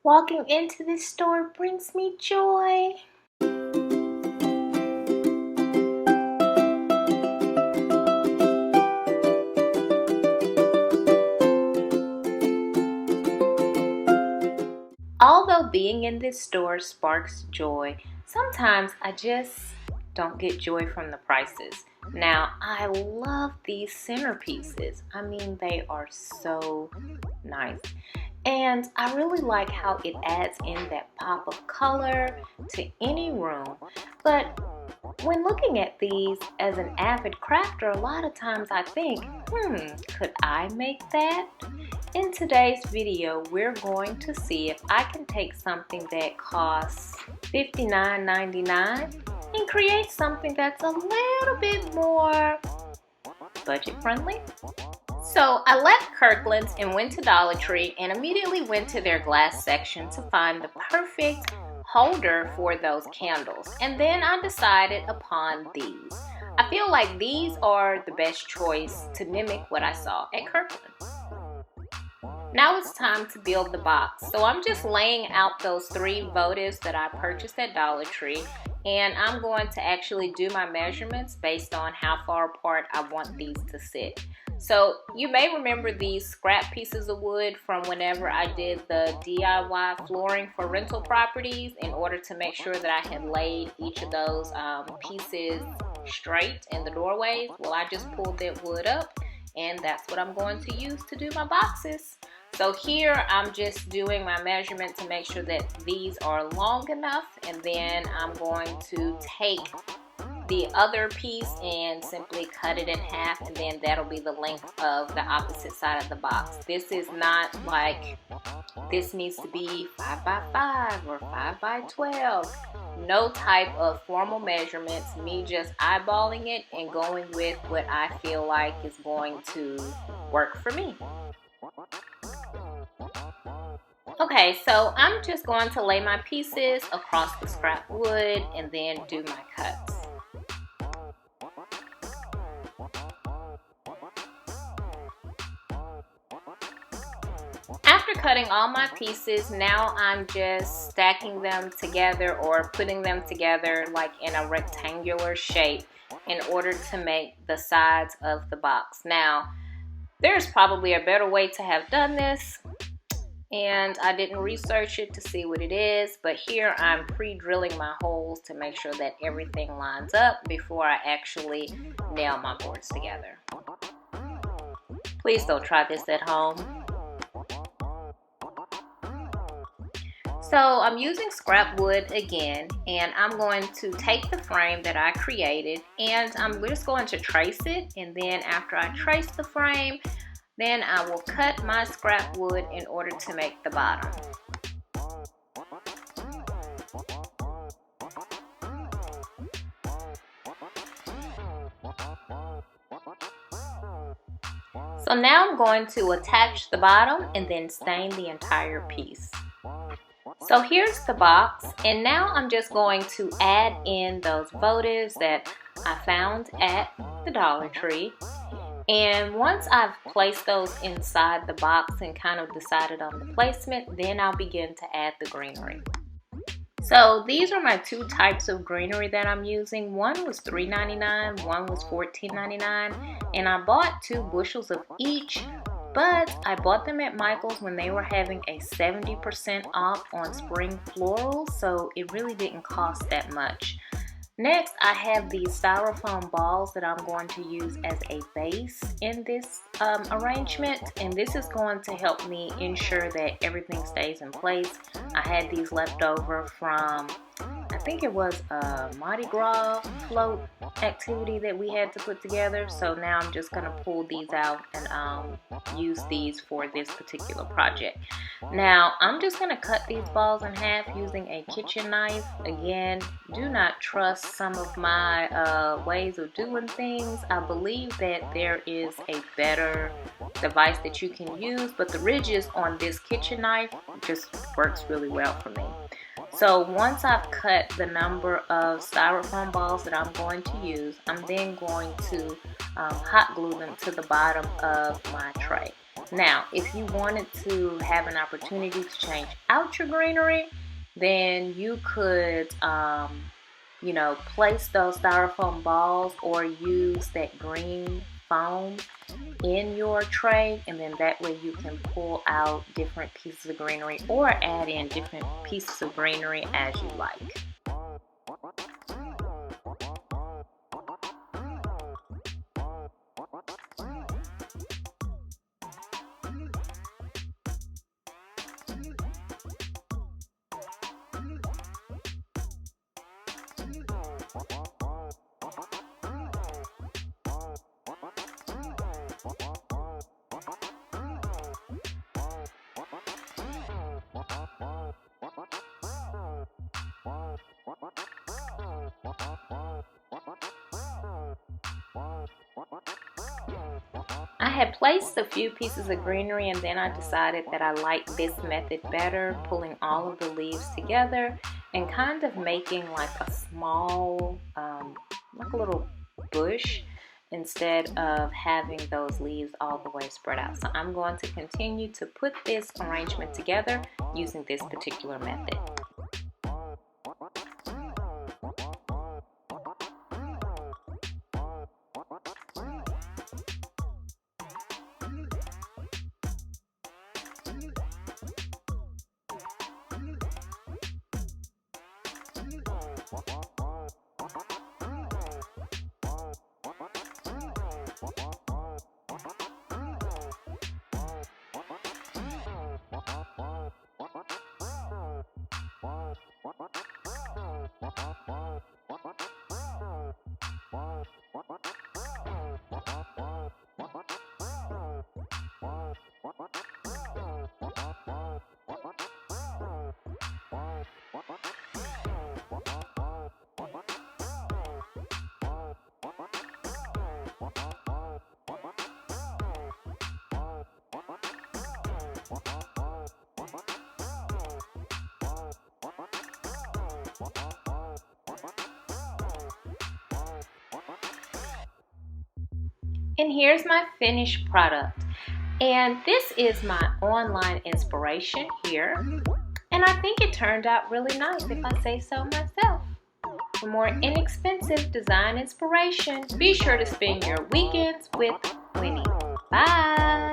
Walking into this store brings me joy. Although being in this store sparks joy, sometimes I just don't get joy from the prices. Now, I love these centerpieces. I mean, they are so nice. And I really like how it adds in that pop of color to any room. But when looking at these as an avid crafter, a lot of times I think, could I make that? In today's video, we're going to see if I can take something that costs $59.99 and create something that's a little bit more budget friendly. So I left Kirkland's and went to Dollar Tree and immediately went to their glass section to find the perfect holder for those candles. And then I decided upon these. I feel like these are the best choice to mimic what I saw at Kirkland's. Now it's time to build the box. So I'm just laying out those 3 votives that I purchased at Dollar Tree, and I'm going to actually do my measurements based on how far apart I want these to sit. So you may remember these scrap pieces of wood from whenever I did the DIY flooring for rental properties in order to make sure that I had laid each of those pieces straight in the doorways. Well, I just pulled that wood up, and that's what I'm going to use to do my boxes. So here I'm just doing my measurement to make sure that these are long enough, and then I'm going to take the other piece and simply cut it in half, and then that'll be the length of the opposite side of the box. This is not like this needs to be 5 by 5 or 5 by 12. No type of formal measurements, me just eyeballing it and going with what I feel like is going to work for me. Okay, so I'm just going to lay my pieces across the scrap wood and then do my cuts. After cutting all my pieces, now I'm just stacking them together or putting them together like in a rectangular shape in order to make the sides of the box. Now, there's probably a better way to have done this, and I didn't research it to see what it is, but here I'm pre-drilling my holes to make sure that everything lines up before I actually nail my boards together. Please don't try this at home. So I'm using scrap wood again, and I'm going to take the frame that I created and I'm just going to trace it, and then after I trace the frame, then I will cut my scrap wood in order to make the bottom. So now I'm going to attach the bottom and then stain the entire piece. So here's the box, and now I'm just going to add in those votives that I found at the Dollar Tree. And once I've placed those inside the box and kind of decided on the placement, then I'll begin to add the greenery. So these are my 2 types of greenery that I'm using. One was $3.99, one was $14.99, and I bought 2 bushels of each, but I bought them at Michael's when they were having a 70% off on spring florals, so it really didn't cost that much. Next, I have these styrofoam balls that I'm going to use as a base in this arrangement, and this is going to help me ensure that everything stays in place. I had these left over from, I think it was a Mardi Gras float activity that we had to put together, so now I'm just going to pull these out and use these for this particular project. Now, I'm just going to cut these balls in half using a kitchen knife. Again, do not trust some of my ways of doing things. I believe that there is a better device that you can use, but the ridges on this kitchen knife just works really well for me. So once I've cut the number of styrofoam balls that I'm going to use, I'm then going to hot glue them to the bottom of my tray. Now, if you wanted to have an opportunity to change out your greenery, then you could, place those styrofoam balls or use that green foam in your tray, and then that way you can pull out different pieces of greenery or add in different pieces of greenery as you like. I had placed a few pieces of greenery, and then I decided that I liked this method better, pulling all of the leaves together and kind of making like a small, like a little bush, instead of having those leaves all the way spread out. So I'm going to continue to put this arrangement together using this particular method. And here's my finished product. And this is my online inspiration here. And I think it turned out really nice, if I say so myself. For more inexpensive design inspiration, be sure to spend your weekends with Winnie. Bye!